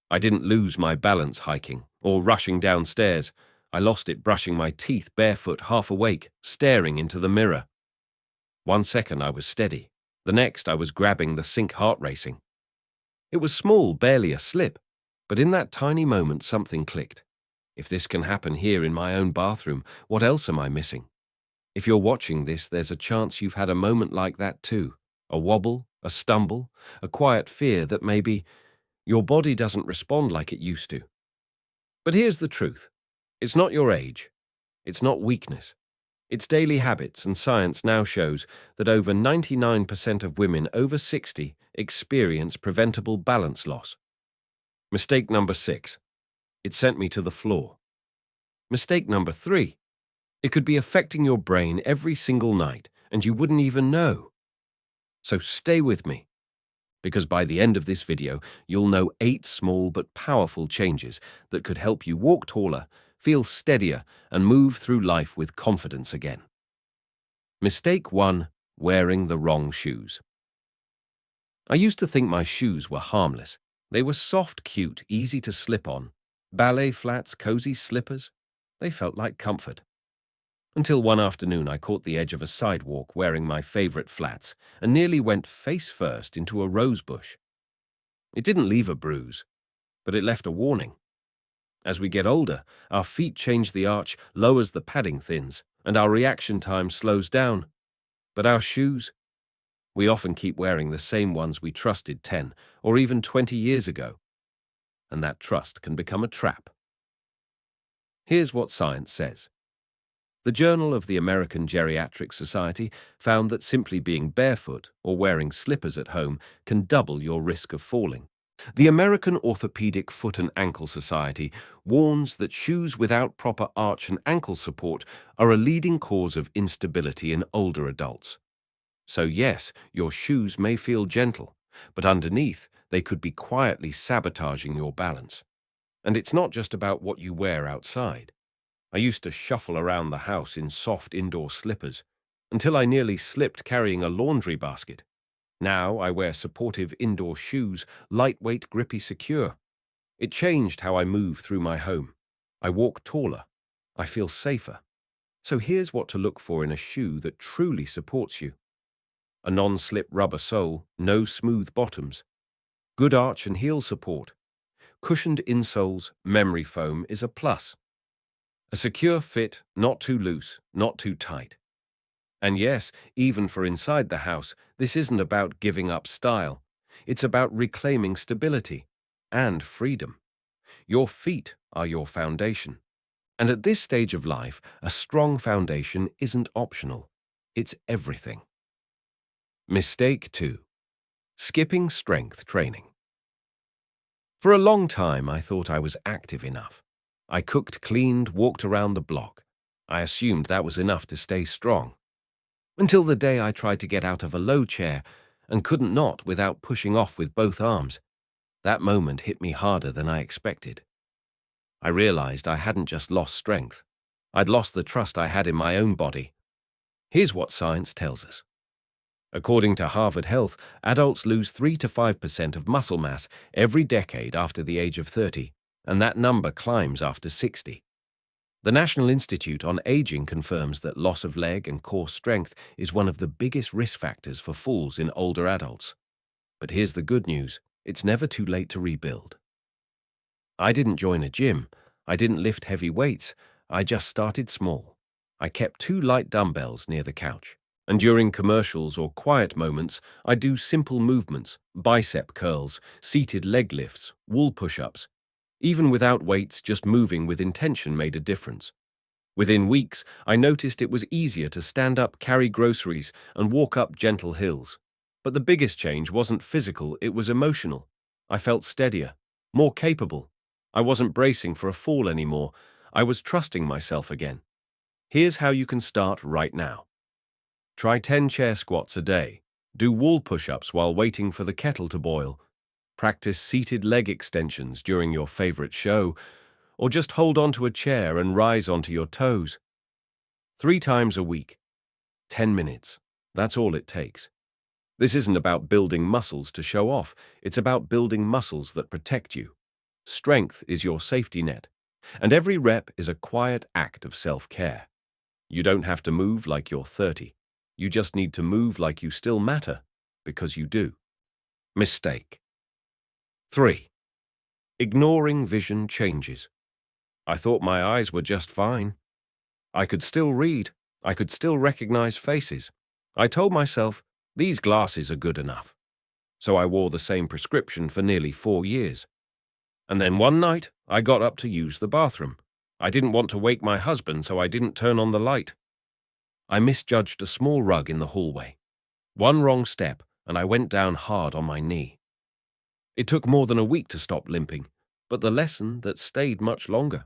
I didn't lose my balance hiking or rushing downstairs. I lost it brushing my teeth barefoot, half awake, staring into the mirror. 1 second I was steady. The next I was grabbing the sink, heart racing. It was small, barely a slip, but in that tiny moment something clicked. If this can happen here in my own bathroom, what else am I missing? If you're watching this, there's a chance you've had a moment like that too. A wobble, a stumble, a quiet fear that maybe your body doesn't respond like it used to. But here's the truth. It's not your age. It's not weakness. It's daily habits, and science now shows that over 99% of women over 60 experience preventable balance loss. Mistake number 6. It sent me to the floor. Mistake number 3. It could be affecting your brain every single night, and you wouldn't even know. So stay with me, because by the end of this video, you'll know 8 small but powerful changes that could help you walk taller, feel steadier, and move through life with confidence again. Mistake 1. Wearing the wrong shoes. I used to think my shoes were harmless. They were soft, cute, easy to slip on. Ballet flats, cozy slippers. They felt like comfort. Until one afternoon I caught the edge of a sidewalk wearing my favorite flats and nearly went face first into a rose bush. It didn't leave a bruise, but it left a warning. As we get older, our feet change, the arch lowers, the padding thins, and our reaction time slows down. But our shoes? We often keep wearing the same ones we trusted 10 or even 20 years ago, and that trust can become a trap. Here's what science says. The Journal of the American Geriatric Society found that simply being barefoot or wearing slippers at home can double your risk of falling. The American Orthopedic Foot and Ankle Society warns that shoes without proper arch and ankle support are a leading cause of instability in older adults. So yes, your shoes may feel gentle, but underneath they could be quietly sabotaging your balance. And it's not just about what you wear outside. I used to shuffle around the house in soft indoor slippers until I nearly slipped carrying a laundry basket. Now I wear supportive indoor shoes, lightweight, grippy, secure. It changed how I move through my home. I walk taller. I feel safer. So here's what to look for in a shoe that truly supports you. A non-slip rubber sole, no smooth bottoms. Good arch and heel support. Cushioned insoles, memory foam is a plus. A secure fit, not too loose, not too tight. And yes, even for inside the house, this isn't about giving up style. It's about reclaiming stability and freedom. Your feet are your foundation. And at this stage of life, a strong foundation isn't optional. It's everything. Mistake 2. Skipping strength training. For a long time, I thought I was active enough. I cooked, cleaned, walked around the block. I assumed that was enough to stay strong. Until the day I tried to get out of a low chair and couldn't not without pushing off with both arms. That moment hit me harder than I expected. I realized I hadn't just lost strength. I'd lost the trust I had in my own body. Here's what science tells us. According to Harvard Health, adults lose 3 to 5% of muscle mass every decade after the age of 30, and that number climbs after 60. The National Institute on Aging confirms that loss of leg and core strength is one of the biggest risk factors for falls in older adults. But here's the good news. It's never too late to rebuild. I didn't join a gym. I didn't lift heavy weights. I just started small. I kept 2 light dumbbells near the couch. And during commercials or quiet moments, I do simple movements, bicep curls, seated leg lifts, wall push-ups. Even without weights, just moving with intention made a difference. Within weeks, I noticed it was easier to stand up, carry groceries, and walk up gentle hills. But the biggest change wasn't physical, it was emotional. I felt steadier, more capable. I wasn't bracing for a fall anymore. I was trusting myself again. Here's how you can start right now. Try 10 chair squats a day. Do wall push-ups while waiting for the kettle to boil. Practice seated leg extensions during your favorite show, or just hold onto a chair and rise onto your toes. 3 times a week. 10 minutes. That's all it takes. This isn't about building muscles to show off. It's about building muscles that protect you. Strength is your safety net, and every rep is a quiet act of self-care. You don't have to move like you're 30. You just need to move like you still matter, because you do. Mistake. 3. Ignoring vision changes. I thought my eyes were just fine. I could still read. I could still recognize faces. I told myself, these glasses are good enough. So I wore the same prescription for nearly 4 years. And then one night, I got up to use the bathroom. I didn't want to wake my husband, so I didn't turn on the light. I misjudged a small rug in the hallway. One wrong step, and I went down hard on my knee. It took more than a week to stop limping, but the lesson that stayed much longer.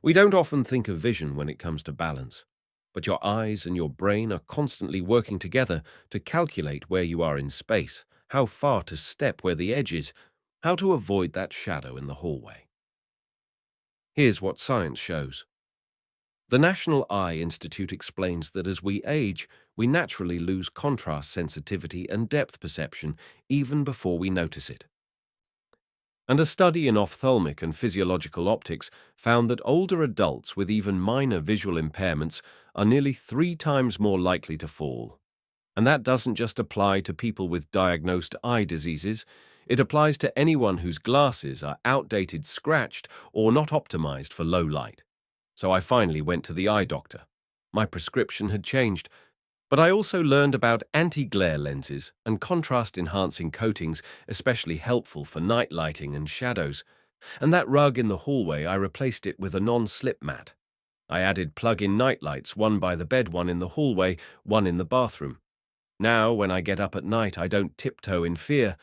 We don't often think of vision when it comes to balance, but your eyes and your brain are constantly working together to calculate where you are in space, how far to step where the edge is, how to avoid that shadow in the hallway. Here's what science shows. The National Eye Institute explains that as we age, we naturally lose contrast sensitivity and depth perception even before we notice it. And a study in ophthalmic and physiological optics found that older adults with even minor visual impairments are nearly 3 times more likely to fall. And that doesn't just apply to people with diagnosed eye diseases, it applies to anyone whose glasses are outdated, scratched, or not optimized for low light. So I finally went to the eye doctor. My prescription had changed, but I also learned about anti-glare lenses and contrast-enhancing coatings, especially helpful for night lighting and shadows. And that rug in the hallway, I replaced it with a non-slip mat. I added plug-in night lights, one by the bed, one in the hallway, one in the bathroom. Now, when I get up at night, I don't tiptoe in fear.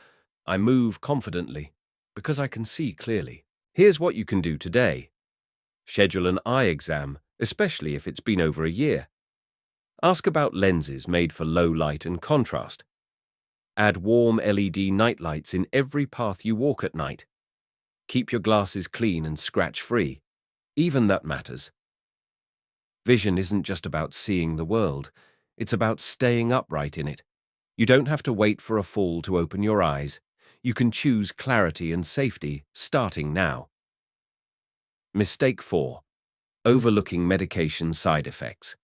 I move confidently, because I can see clearly. Here's what you can do today. Schedule an eye exam, especially if it's been over a year. Ask about lenses made for low light and contrast. Add warm LED nightlights in every path you walk at night. Keep your glasses clean and scratch-free. Even that matters. Vision isn't just about seeing the world. It's about staying upright in it. You don't have to wait for a fall to open your eyes. You can choose clarity and safety starting now. Mistake 4. Overlooking medication side effects.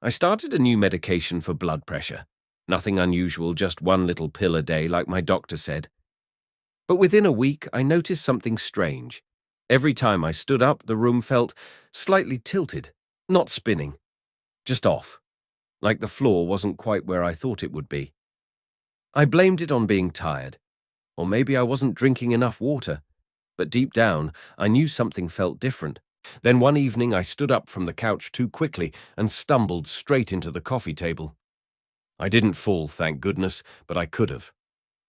I started a new medication for blood pressure. Nothing unusual, just one little pill a day like my doctor said. But within a week, I noticed something strange. Every time I stood up, the room felt slightly tilted, not spinning, just off, like the floor wasn't quite where I thought it would be. I blamed it on being tired, or maybe I wasn't drinking enough water, but deep down, I knew something felt different. Then one evening I stood up from the couch too quickly and stumbled straight into the coffee table. I didn't fall, thank goodness, but I could have.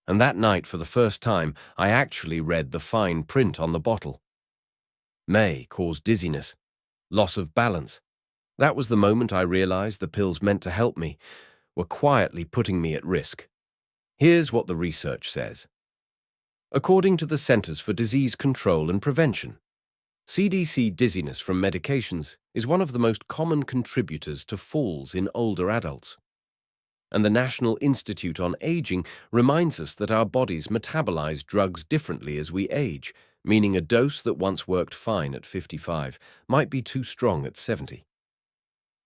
And that night, for the first time, I actually read the fine print on the bottle. May cause dizziness, loss of balance. That was the moment I realized the pills meant to help me were quietly putting me at risk. Here's what the research says. According to the Centers for Disease Control and Prevention, CDC dizziness from medications is one of the most common contributors to falls in older adults. And the National Institute on Aging reminds us that our bodies metabolize drugs differently as we age, meaning a dose that once worked fine at 55 might be too strong at 70.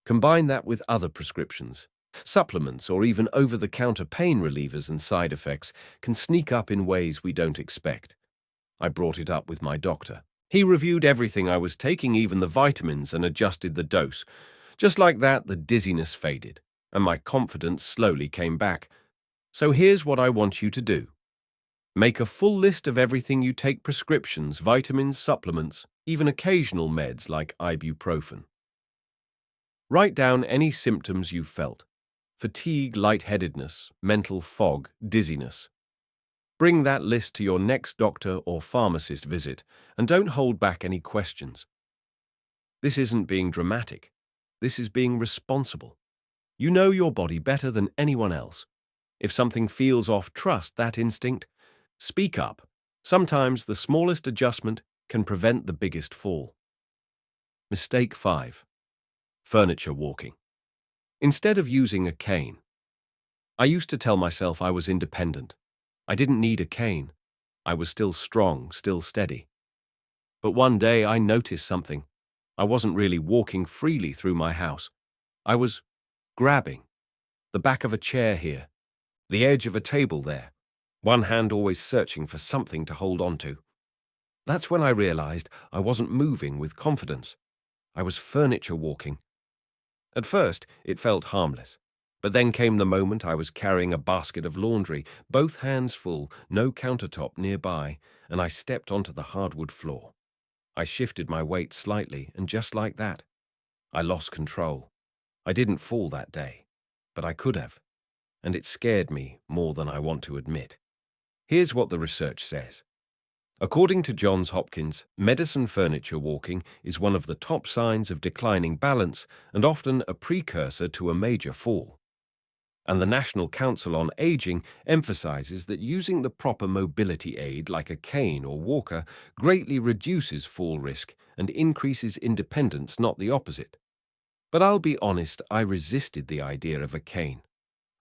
Combine that with other prescriptions. Supplements or even over-the-counter pain relievers and side effects can sneak up in ways we don't expect. I brought it up with my doctor. He reviewed everything I was taking, even the vitamins, and adjusted the dose. Just like that, the dizziness faded, and my confidence slowly came back. So here's what I want you to do. Make a full list of everything you take: prescriptions, vitamins, supplements, even occasional meds like ibuprofen. Write down any symptoms you've felt: fatigue, lightheadedness, mental fog, dizziness. Bring that list to your next doctor or pharmacist visit, and don't hold back any questions. This isn't being dramatic. This is being responsible. You know your body better than anyone else. If something feels off, trust that instinct. Speak up. Sometimes the smallest adjustment can prevent the biggest fall. Mistake 5. Furniture walking. Instead of using a cane, I used to tell myself I was independent. I didn't need a cane. I was still strong, still steady. But one day I noticed something. I wasn't really walking freely through my house. I was grabbing the back of a chair here, the edge of a table there, one hand always searching for something to hold on to. That's when I realized I wasn't moving with confidence. I was furniture walking. At first, it felt harmless. But then came the moment I was carrying a basket of laundry, both hands full, no countertop nearby, and I stepped onto the hardwood floor. I shifted my weight slightly, and just like that, I lost control. I didn't fall that day, but I could have, and it scared me more than I want to admit. Here's what the research says. According to Johns Hopkins, medicine furniture walking is one of the top signs of declining balance and often a precursor to a major fall. And the National Council on Aging emphasizes that using the proper mobility aid like a cane or walker greatly reduces fall risk and increases independence, not the opposite. But I'll be honest, I resisted the idea of a cane.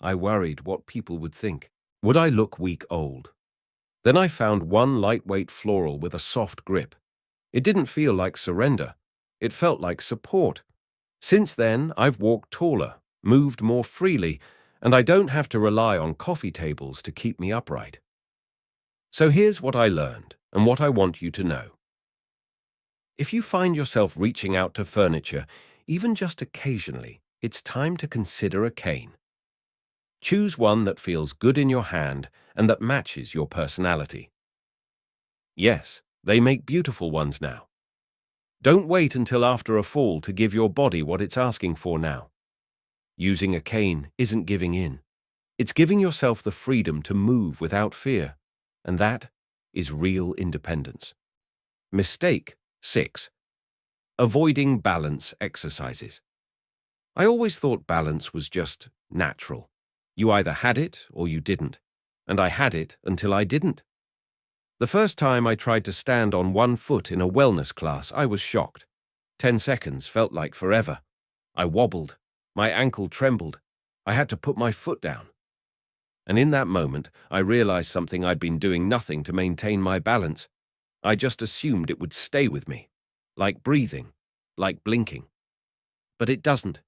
I worried what people would think. Would I look week-old? Then I found one lightweight floral with a soft grip. It didn't feel like surrender. It felt like support. Since then, I've walked taller, moved more freely, and I don't have to rely on coffee tables to keep me upright. So here's what I learned and what I want you to know. If you find yourself reaching out to furniture, even just occasionally, it's time to consider a cane. Choose one that feels good in your hand and that matches your personality. Yes, they make beautiful ones now. Don't wait until after a fall to give your body what it's asking for now. Using a cane isn't giving in. It's giving yourself the freedom to move without fear, and that is real independence. Mistake 6. Avoiding balance exercises. I always thought balance was just natural. You either had it or you didn't, and I had it until I didn't. The first time I tried to stand on one foot in a wellness class, I was shocked. 10 seconds felt like forever. I wobbled. My ankle trembled. I had to put my foot down. And in that moment, I realized something I'd been doing nothing to maintain my balance. I just assumed it would stay with me, like breathing, like blinking. But it doesn't.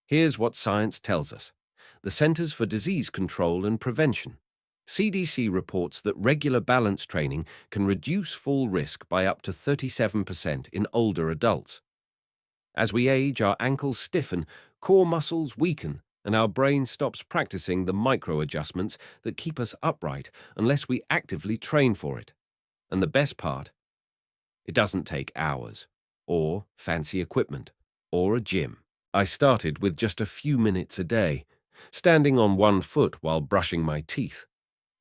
Here's what science tells us. The Centers for Disease Control and Prevention, CDC, reports that regular balance training can reduce fall risk by up to 37% in older adults. As we age, our ankles stiffen, core muscles weaken, and our brain stops practicing the micro-adjustments that keep us upright unless we actively train for it. And the best part? It doesn't take hours, or fancy equipment, or a gym. I started with just a few minutes a day, standing on one foot while brushing my teeth,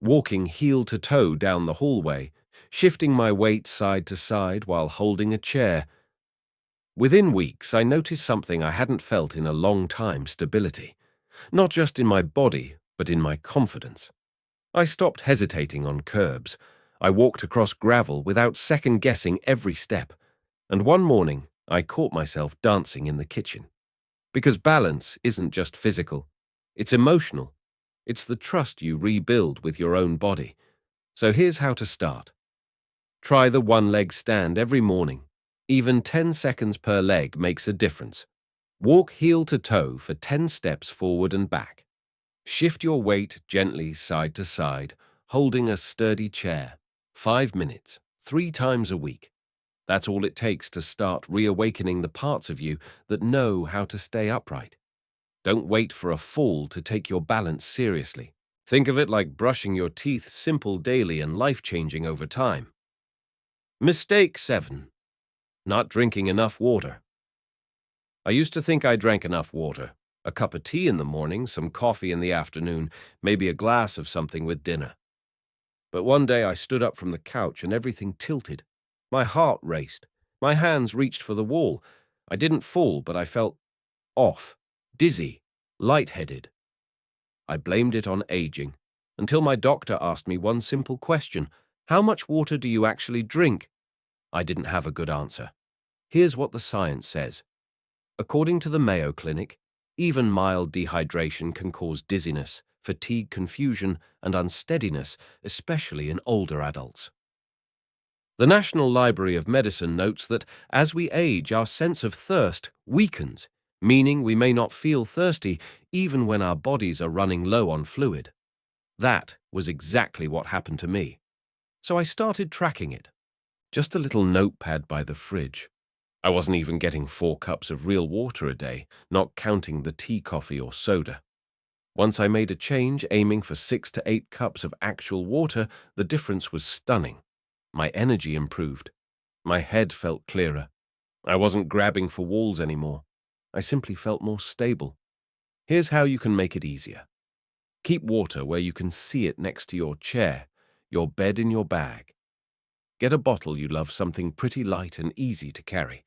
walking heel to toe down the hallway, shifting my weight side to side while holding a chair. Within weeks, I noticed something I hadn't felt in a long time: stability. Not just in my body, but in my confidence. I stopped hesitating on curbs. I walked across gravel without second-guessing every step. And one morning, I caught myself dancing in the kitchen. Because balance isn't just physical. It's emotional. It's the trust you rebuild with your own body. So here's how to start. Try the one-leg stand every morning. Even 10 seconds per leg makes a difference. Walk heel to toe for 10 steps forward and back. Shift your weight gently side to side, holding a sturdy chair. 5 minutes, 3 times a week. That's all it takes to start reawakening the parts of you that know how to stay upright. Don't wait for a fall to take your balance seriously. Think of it like brushing your teeth, simple daily and life-changing over time. Mistake 7. Not drinking enough water. I used to think I drank enough water. A cup of tea in the morning, some coffee in the afternoon, maybe a glass of something with dinner. But one day I stood up from the couch and everything tilted. My heart raced. My hands reached for the wall. I didn't fall, but I felt off, dizzy, lightheaded. I blamed it on aging, until my doctor asked me one simple question: how much water do you actually drink? I didn't have a good answer. Here's what the science says. According to the Mayo Clinic, even mild dehydration can cause dizziness, fatigue, confusion, and unsteadiness, especially in older adults. The National Library of Medicine notes that as we age, our sense of thirst weakens, meaning we may not feel thirsty even when our bodies are running low on fluid. That was exactly what happened to me. So I started tracking it. Just a little notepad by the fridge. I wasn't even getting 4 cups of real water a day, not counting the tea, coffee, or soda. Once I made a change, aiming for 6 to 8 cups of actual water, the difference was stunning. My energy improved. My head felt clearer. I wasn't grabbing for walls anymore. I simply felt more stable. Here's how you can make it easier. Keep water where you can see it next to your chair, your bed, in your bag. Get a bottle you love, something pretty light and easy to carry.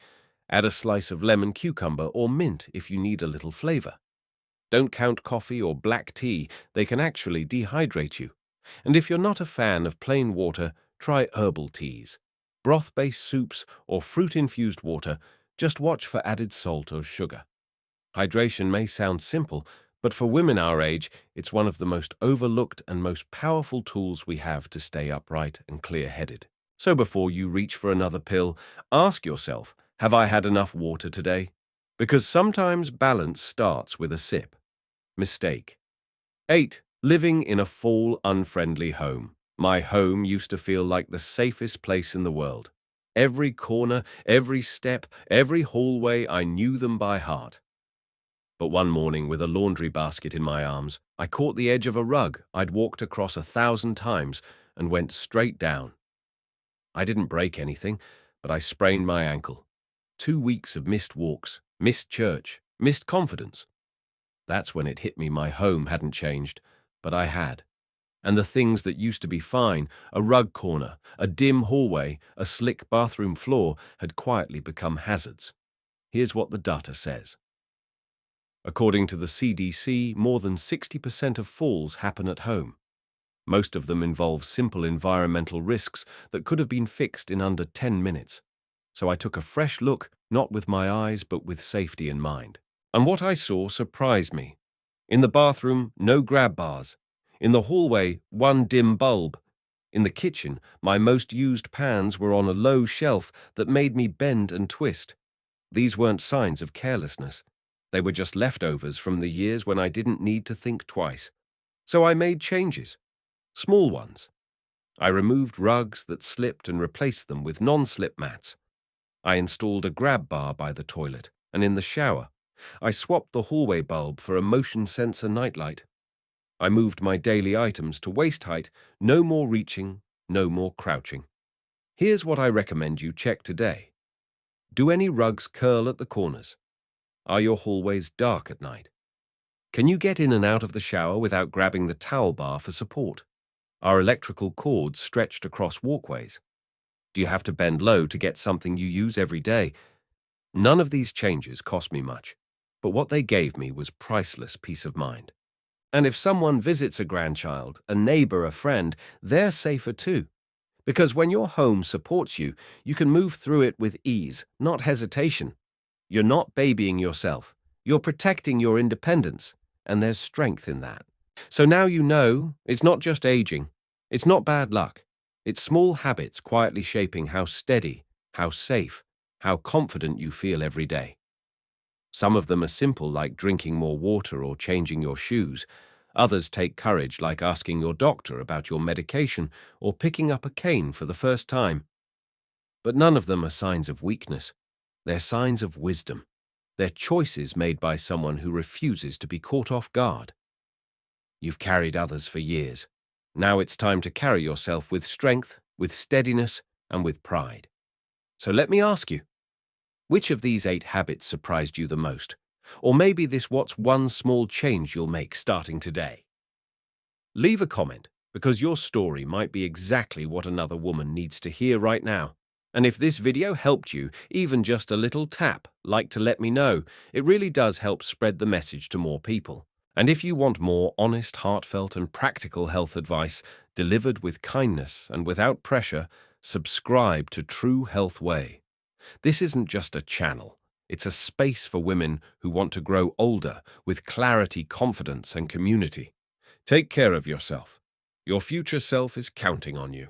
Add a slice of lemon, cucumber, or mint if you need a little flavor. Don't count coffee or black tea, they can actually dehydrate you. And if you're not a fan of plain water, try herbal teas, broth-based soups, or fruit-infused water. Just watch for added salt or sugar. Hydration may sound simple, but for women our age, it's one of the most overlooked and most powerful tools we have to stay upright and clear-headed. So before you reach for another pill, ask yourself, have I had enough water today? Because sometimes balance starts with a sip. Mistake. 8. Living in a fall unfriendly home. My home used to feel like the safest place in the world. Every corner, every step, every hallway, I knew them by heart. But one morning, with a laundry basket in my arms, I caught the edge of a rug I'd walked across 1,000 times and went straight down. I didn't break anything, but I sprained my ankle. 2 weeks of missed walks, missed church, missed confidence. That's when it hit me my home hadn't changed, but I had. And the things that used to be fine, a rug corner, a dim hallway, a slick bathroom floor, had quietly become hazards. Here's what the data says. According to the CDC, more than 60% of falls happen at home. Most of them involve simple environmental risks that could have been fixed in under 10 minutes. So I took a fresh look, not with my eyes, but with safety in mind. And what I saw surprised me. In the bathroom, no grab bars. In the hallway, 1 dim bulb. In the kitchen, my most used pans were on a low shelf that made me bend and twist. These weren't signs of carelessness. They were just leftovers from the years when I didn't need to think twice. So I made changes. Small ones. I removed rugs that slipped and replaced them with non-slip mats. I installed a grab bar by the toilet, and in the shower, I swapped the hallway bulb for a motion sensor nightlight. I moved my daily items to waist height, no more reaching, no more crouching. Here's what I recommend you check today. Do any rugs curl at the corners? Are your hallways dark at night? Can you get in and out of the shower without grabbing the towel bar for support? Are electrical cords stretched across walkways? Do you have to bend low to get something you use every day? None of these changes cost me much, but what they gave me was priceless peace of mind. And if someone visits a grandchild, a neighbor, a friend, they're safer too. Because when your home supports you, you can move through it with ease, not hesitation. You're not babying yourself. You're protecting your independence, and there's strength in that. So now you know, it's not just aging. It's not bad luck. It's small habits quietly shaping how steady, how safe, how confident you feel every day. Some of them are simple, like drinking more water or changing your shoes. Others take courage, like asking your doctor about your medication or picking up a cane for the first time. But none of them are signs of weakness. They're signs of wisdom. They're choices made by someone who refuses to be caught off guard. You've carried others for years. Now it's time to carry yourself with strength, with steadiness, and with pride. So let me ask you, which of these 8 habits surprised you the most? Or maybe what's one small change you'll make starting today? Leave a comment, because your story might be exactly what another woman needs to hear right now. And if this video helped you, even just a little tap, like to let me know. It really does help spread the message to more people. And if you want more honest, heartfelt, and practical health advice delivered with kindness and without pressure, subscribe to True Health Way. This isn't just a channel. It's a space for women who want to grow older with clarity, confidence, and community. Take care of yourself. Your future self is counting on you.